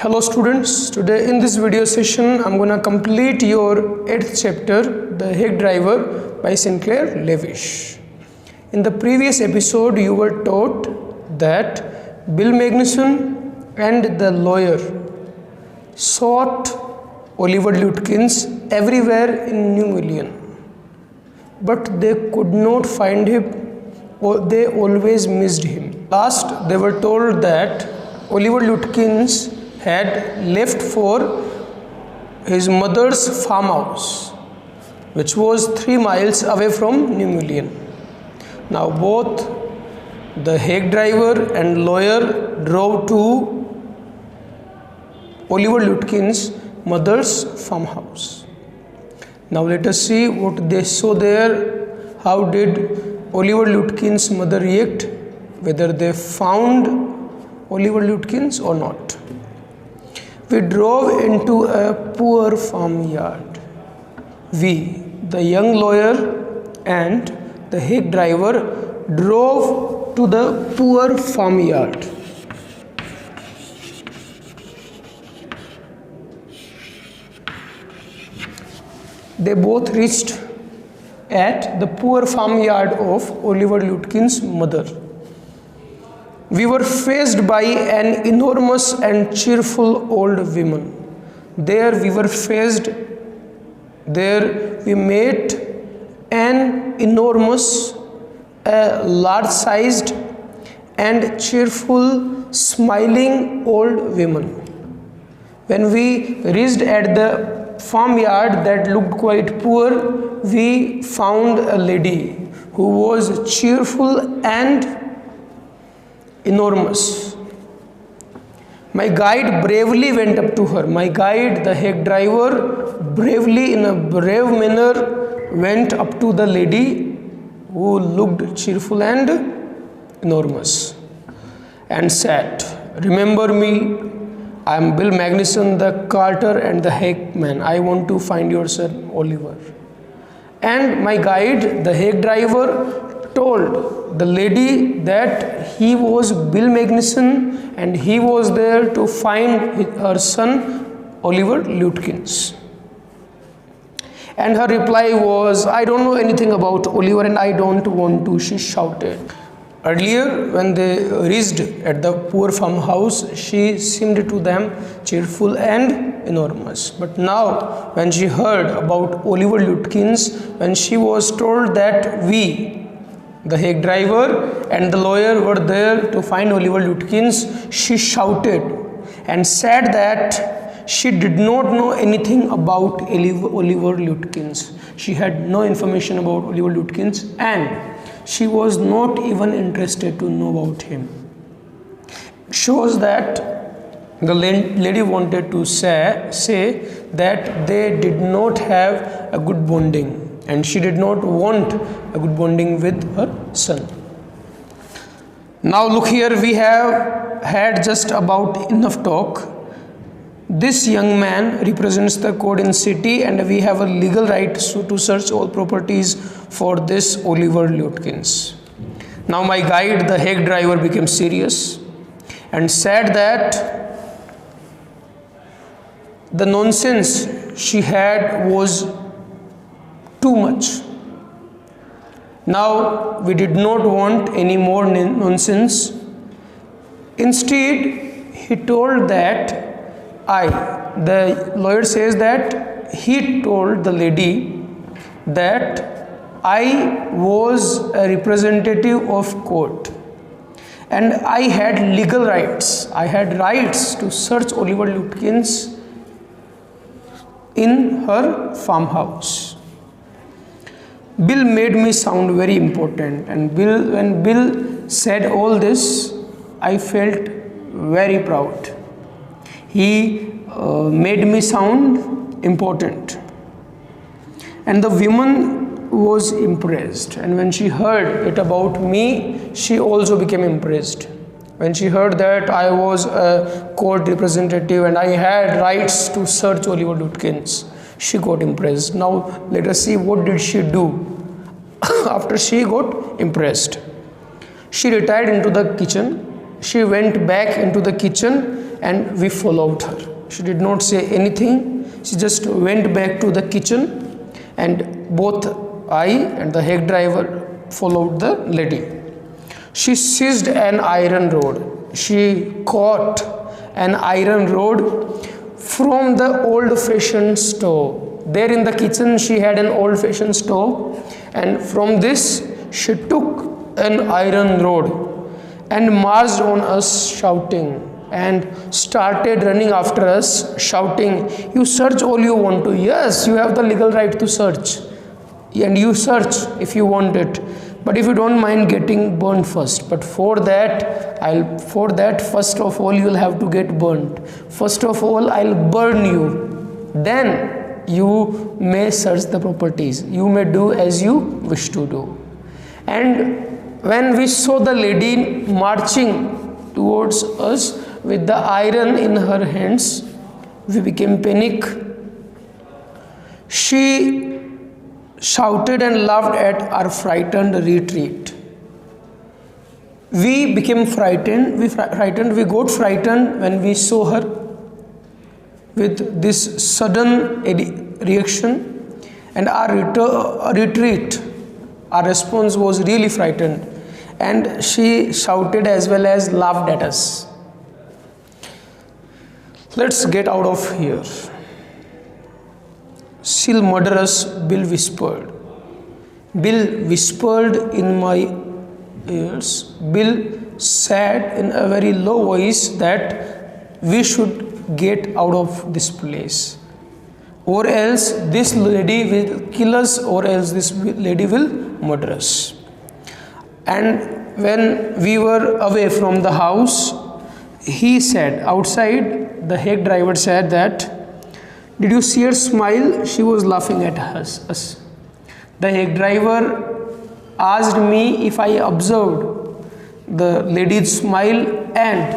Hello students, today in this video session I'm gonna complete your 8th chapter, The Hague Driver by Sinclair Levish. In the previous episode you were taught that Bill Magnuson and the lawyer sought Oliver Lutkins everywhere in New Million, but they could not find him, or they always missed him. Last they were told that Oliver Lutkins had left for his mother's farmhouse, which was 3 miles away from New Million. Now both the Hague driver and lawyer drove to Oliver Lutkins' mother's farmhouse. Now let us see what they saw there. How did Oliver Lutkins' mother react, whether they found Oliver Lutkins or not. We drove into a poor farmyard. We, the young lawyer and the Hague driver, drove to the poor farmyard. They both reached at the poor farmyard of Oliver Lutkins' mother. We were faced by an enormous and cheerful old woman. There we met an enormous, large-sized and cheerful, smiling old woman. When we reached at the farmyard that looked quite poor, we found a lady who was cheerful and enormous. My guide bravely went up to her. My guide, the Hague driver, bravely, in a brave manner, went up to the lady who looked cheerful and enormous and said, "Remember me, I am Bill Magnuson, the carter and the Hague man. I want to find your son Oliver." And my guide, the Hague driver, told the lady that he was Bill Magnuson and he was there to find her son Oliver Lutkins. And her reply was, "I don't know anything about Oliver and I don't want to," she shouted. Earlier, when they reached at the poor farmhouse, she seemed to them cheerful and enormous. But now, when she heard about Oliver Lutkins, when she was told that we, the Hague driver and the lawyer, were there to find Oliver Lutkins, she shouted and said that she did not know anything about Oliver Lutkins. She had no information about Oliver Lutkins and she was not even interested to know about him. Shows that the lady wanted to say that they did not have a good bonding, and she did not want a good bonding with her son. Now look here, we have had just about enough talk. This young man represents the code in city and we have a legal right to search all properties for this Oliver Lutkins. Now my guide, the Hague driver, became serious and said that the nonsense she had was too much. Now we did not want any more nonsense. Instead, he told that the lawyer says that he told the lady that I was a representative of court and I had legal rights. I had rights to search Oliver Lutkins in her farmhouse. Bill made me sound very important, and when Bill said all this, I felt very proud. He made me sound important. And the woman was impressed, and when she heard it about me, she also became impressed. When she heard that I was a court representative and I had rights to search Oliver Lutkins, she got impressed. Now let us see what did she do after she got impressed. She retired into the kitchen She went back into the kitchen and we followed her. She did not say anything. She just went back to the kitchen and both I and the hack driver followed the lady. She seized an iron rod. She caught an iron rod from the old-fashioned stove. There in the kitchen she had an old-fashioned stove, and from this she took an iron rod and marched on us shouting, and started running after us shouting, "You search all you want to. Yes, you have the legal right to search, and you search if you want it, but if you don't mind getting burned first. But for that first of all you'll have to get burnt. First of all I'll burn you, then you may search the properties. You may do as you wish to do." And when we saw the lady marching towards us with the iron in her hands, we became panic. She shouted and laughed at our frightened retreat. We became frightened. We got frightened when we saw her with this sudden reaction, and our retreat, our response was really frightened, and she shouted as well as laughed at us. "Let's get out of here. She'll murder us," Bill whispered. Bill whispered in my ears. Bill said in a very low voice that we should get out of this place, or else this lady will kill us, or else this lady will murder us. And when we were away from the house, he said, outside, the hack driver said that, "Did you see her smile? She was laughing at us." The hack driver asked me if I observed the lady's smile, and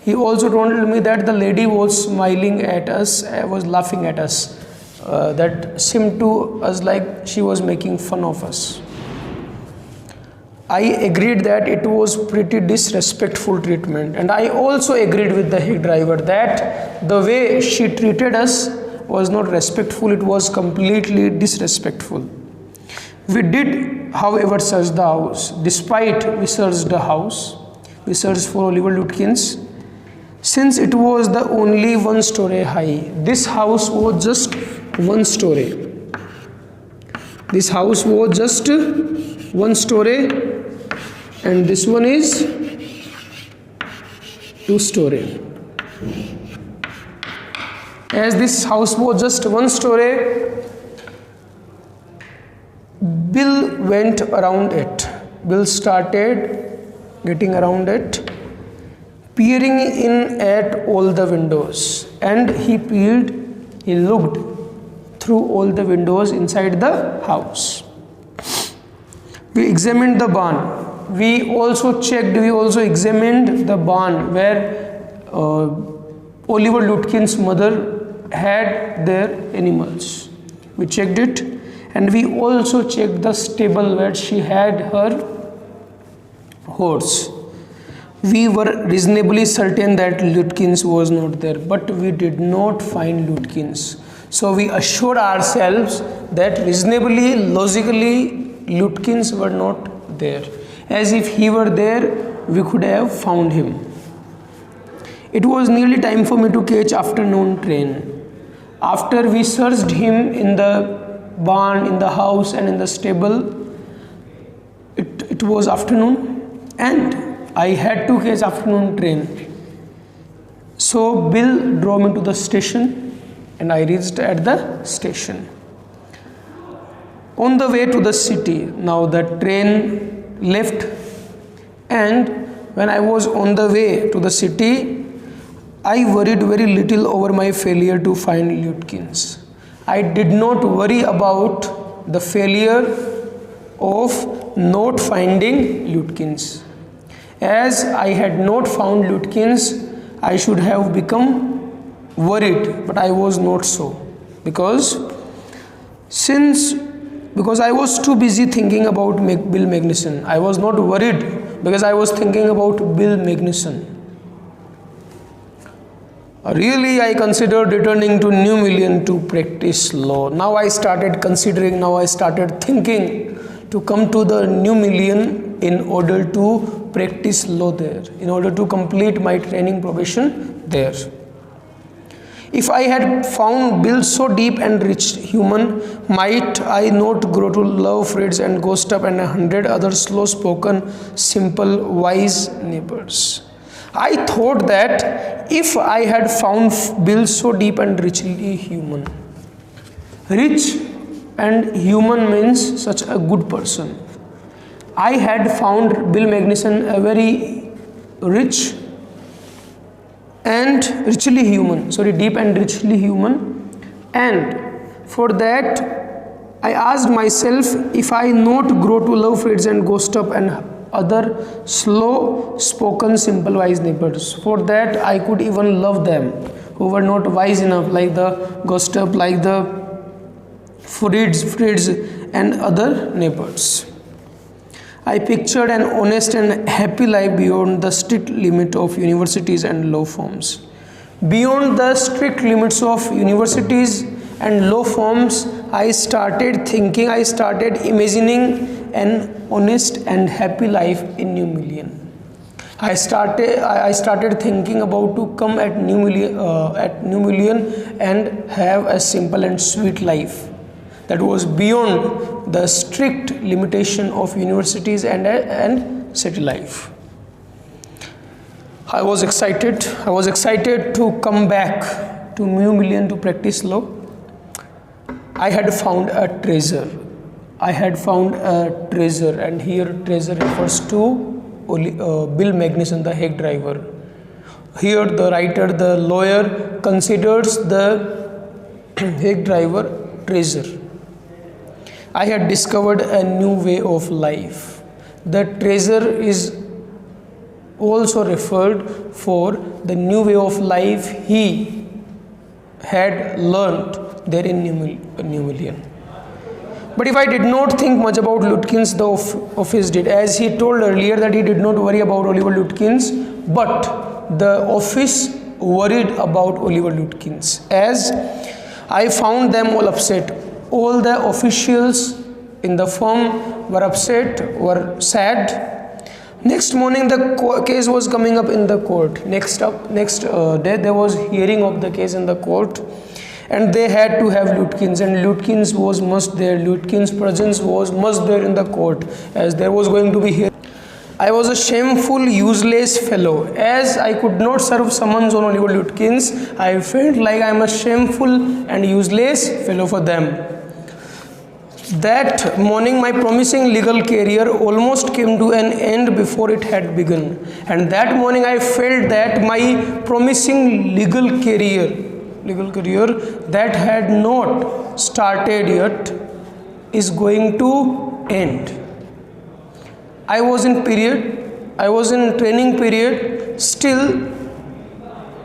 he also told me that the lady was smiling at us, was laughing at us. That seemed to us like she was making fun of us. I agreed that it was pretty disrespectful treatment, and I also agreed with the hack driver that the way she treated us was not respectful, it was completely disrespectful. We did, however, search the house. Despite we searched the house, we searched for Oliver Lutkins, since it was the only one story high. This house was just one story. This house was just one story, and this one is 2-story. As this house was just one story, Bill went around it. Bill started getting around it, peering in at all the windows, and he looked through all the windows inside the house. We examined the barn. We also examined the barn where Oliver Lutkins' mother had their animals. We checked it, and we also checked the stable where she had her horse. We were reasonably certain that Lutkins was not there, but we did not find Lutkins. So we assured ourselves that reasonably, logically, Lutkins were not there. As if he were there, we could have found him. It was nearly time for me to catch afternoon train. After we searched him in the barn, in the house, and in the stable, it was afternoon, and I had to catch afternoon train. So Bill drove me to the station, and I reached at the station. On the way to the city, now the train left, and when I was on the way to the city, I worried very little over my failure to find Lutkins. I did not worry about the failure of not finding Lutkins. As I had not found Lutkins, I should have become worried, but I was not so, because I was too busy thinking about Bill Magnuson. I was not worried because I was thinking about Bill Magnuson. Really, I considered returning to New Million to practice law. Now I started considering, now I started thinking to come to the New Million in order to practice law there, in order to complete my training probation there. If I had found Bill so deep and rich human, might I not grow to love Fritz and Gustav and 100 other slow-spoken, simple, wise neighbors? I thought that if I had found Bill so deep and richly human. Rich and human means such a good person. I had found Bill Magnuson a very rich and richly human, deep and richly human, and for that I asked myself if I not grow to love Fritz and Gustav and other slow spoken simple wise neighbors. For that I could even love them who were not wise enough, like the Gustav, like the Fritz and other neighbors. I pictured an honest and happy life beyond the strict limit of universities and law firms. Beyond the strict limits of universities and law firms, I started imagining an honest and happy life in New Million. I started thinking about to come at New Million and have a simple and sweet life that was beyond the strict limitation of universities and city life. I was excited to come back to New Million to practice law. I had found a treasure, and here treasure refers to Bill Magnuson, the Hague driver. Here the writer, the lawyer, considers the Hague driver treasure. I had discovered a new way of life. The treasure is also referred for the new way of life he had learned there in New Million. But if I did not think much about Lutkins, the office did. As he told earlier that he did not worry about Oliver Lutkins, but the office worried about Oliver Lutkins. As I found them all upset. All the officials in the firm were upset, were sad. Next morning the case was coming up in the court. Next day there was hearing of the case in the court, and they had to have Lutkins, and Lutkins was must there. Lutkins' presence was must there in the court, as there was going to be hearing. I was a shameful, useless fellow. As I could not serve summons on Oliver Lutkins, I felt like I am a shameful and useless fellow for them. That morning my promising legal career almost came to an end before it had begun. And that morning I felt that my promising legal career that had not started yet is going to end. I was in training period. Still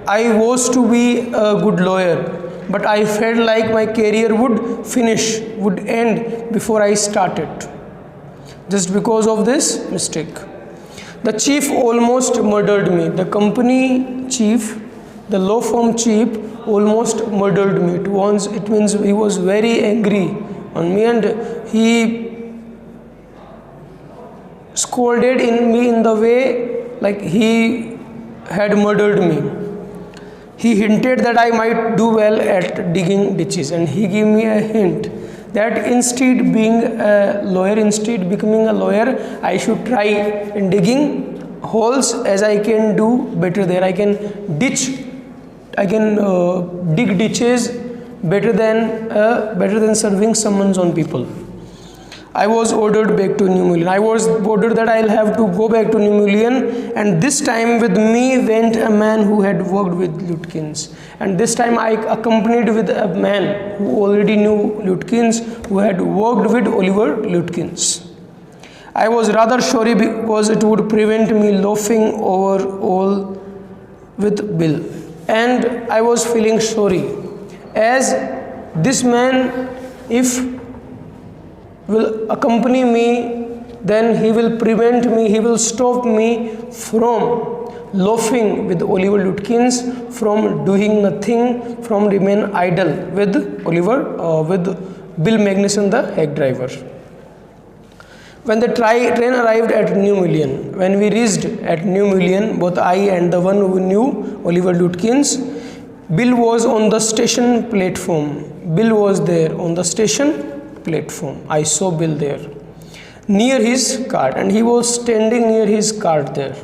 I was to be a good lawyer, but I felt like my career would end before I started, just because of this mistake. The chief almost murdered me. The company chief, the law firm chief, almost murdered me. It means he was very angry on me, and he scolded me in the way like he had murdered me. He hinted that I might do well at digging ditches, and he gave me a hint that instead becoming a lawyer, I should try in digging holes, as I can do better there. I can dig ditches better than serving summons on people. I was ordered back to New Million. I was ordered that I'll have to go back to New Million, and this time with me went a man who had worked with Lutkins. And this time I accompanied with a man who already knew Lutkins, who had worked with Oliver Lutkins. I was rather sorry because it would prevent me loafing over all with Bill. And I was feeling sorry, as this man, if will accompany me then he will prevent me, he will stop me from loafing with Oliver Lutkins, from doing nothing, from remain idle with with Bill Magnuson, the hack driver. When the train arrived at New Million, when we reached at New Million, both I and the one who knew Oliver Lutkins, Bill was on the station platform. Bill was there on the station platform. I saw Bill there near his cart, and he was standing near his cart there.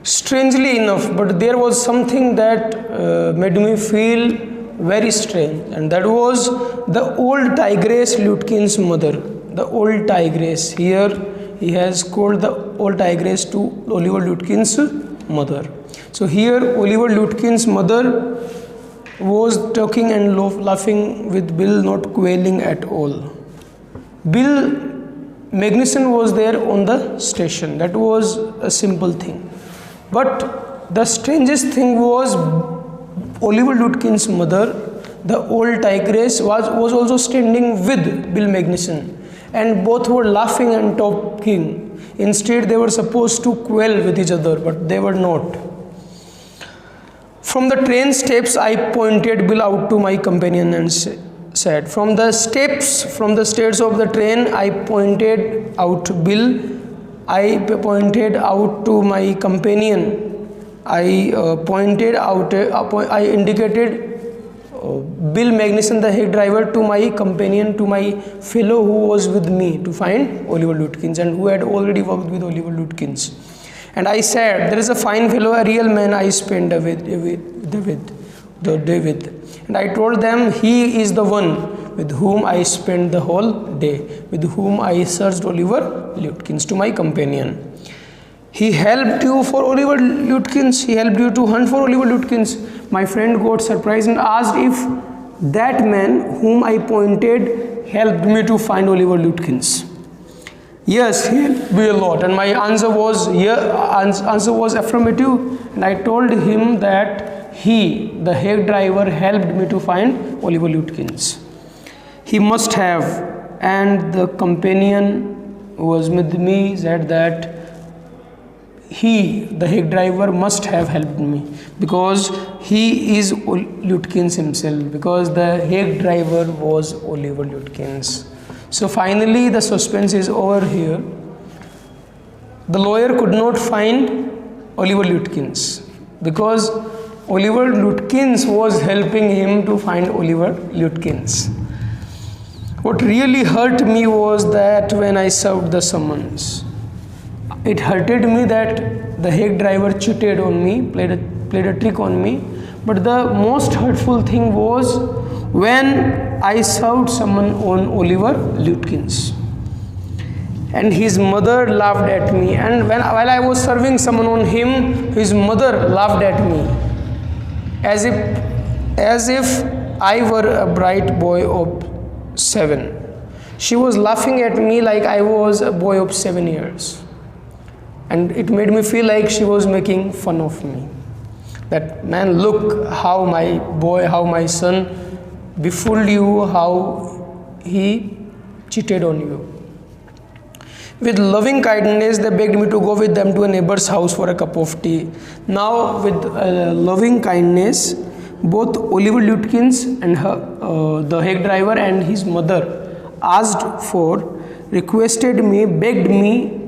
Strangely enough, but there was something that made me feel very strange, and that was the old Tigress Lutkins' mother. The old Tigress. Here he has called the old Tigress to Oliver Lutkins' mother. So here Oliver Lutkins' mother was talking and laughing with Bill, not quarreling at all. Bill Magnuson was there on the station. That was a simple thing. But the strangest thing was Oliver Lutkins' mother, the old Tigress, was also standing with Bill Magnuson, and both were laughing and talking. Instead, they were supposed to quarrel with each other, but they were not. From the train steps, I pointed Bill out to my companion and said, from the stairs of the train, I pointed out Bill. I pointed out to my companion. I indicated Bill Magnuson, the hack driver, to my companion, to my fellow who was with me to find Oliver Lutkins and who had already worked with Oliver Lutkins. And I said, there is a fine fellow, a real man I spent the day with. And I told them, he is the one with whom I spent the whole day, with whom I searched Oliver Lutkins, to my companion. He helped you for Oliver Lutkins, he helped you to hunt for Oliver Lutkins. My friend got surprised and asked if that man whom I pointed helped me to find Oliver Lutkins. Yes, he helped me a lot, and my answer was affirmative. And I told him that he, the hack driver, helped me to find Oliver Lutkins. He must have, and the companion who was with me said that he, the hack driver, must have helped me, because he is Lutkins himself, because the hack driver was Oliver Lutkins. So finally the suspense is over here. The lawyer could not find Oliver Lutkins because Oliver Lutkins was helping him to find Oliver Lutkins. What really hurt me was that when I served the summons, it hurted me that the hack driver cheated on me, played a trick on me. But the most hurtful thing was when I served someone on Oliver Lutkins, and his mother laughed at me. And while I was serving someone on him, his mother laughed at me, as if I were a bright boy of 7. She was laughing at me like I was a boy of 7 years. And it made me feel like she was making fun of me. That, man, look how my boy, how my son befooled you, how he cheated on you. With loving kindness, they begged me to go with them to a neighbor's house for a cup of tea. Now, with loving kindness, both Oliver Lutkins and the hack driver and his mother requested me, begged me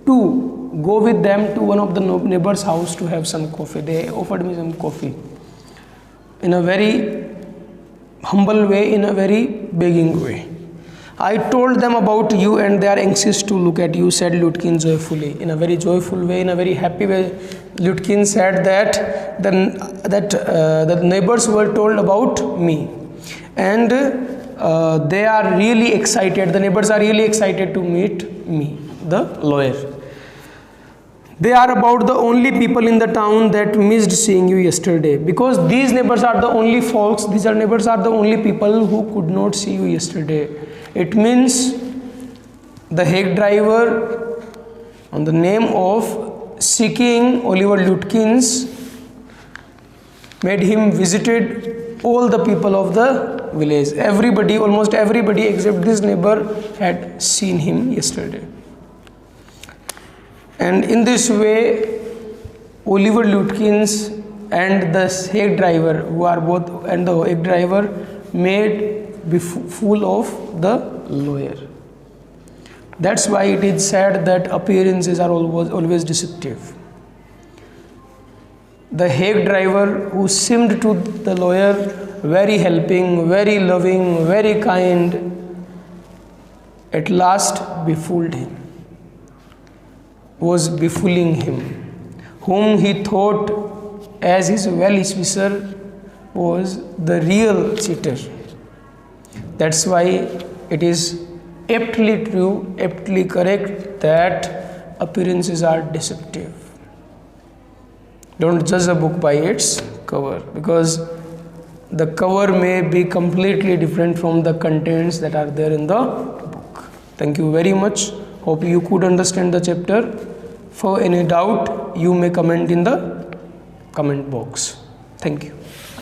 to go with them to one of the neighbor's house to have some coffee. They offered me some coffee in a very humble way, in a very begging way. I told them about you and they are anxious to look at you, said Lutkins joyfully. In a very joyful way, in a very happy way, Lutkins said that the neighbors were told about me. And they are really excited, the neighbors are really excited to meet me, the lawyer. They are about the only people in the town that missed seeing you yesterday, because these neighbors are the only folks, neighbors are the only people who could not see you yesterday. It means the hack driver, on the name of seeking Oliver Lutkins, made him visited all the people of the village. Everybody, almost everybody except this neighbor had seen him yesterday. And in this way, Oliver Lutkins and the hack driver, who are both, and the hack driver made fool of the lawyer. That's why it is said that appearances are always deceptive. The hack driver who seemed to the lawyer very helping, very loving, very kind, at last befooled him, was befooling him, whom he thought as his well-wisher was the real cheater. That's why it is aptly true, aptly correct that appearances are deceptive. Don't judge a book by its cover, because the cover may be completely different from the contents that are there in the book. Thank you very much. Hope you could understand the chapter. For any doubt, you may comment in the comment box. Thank you.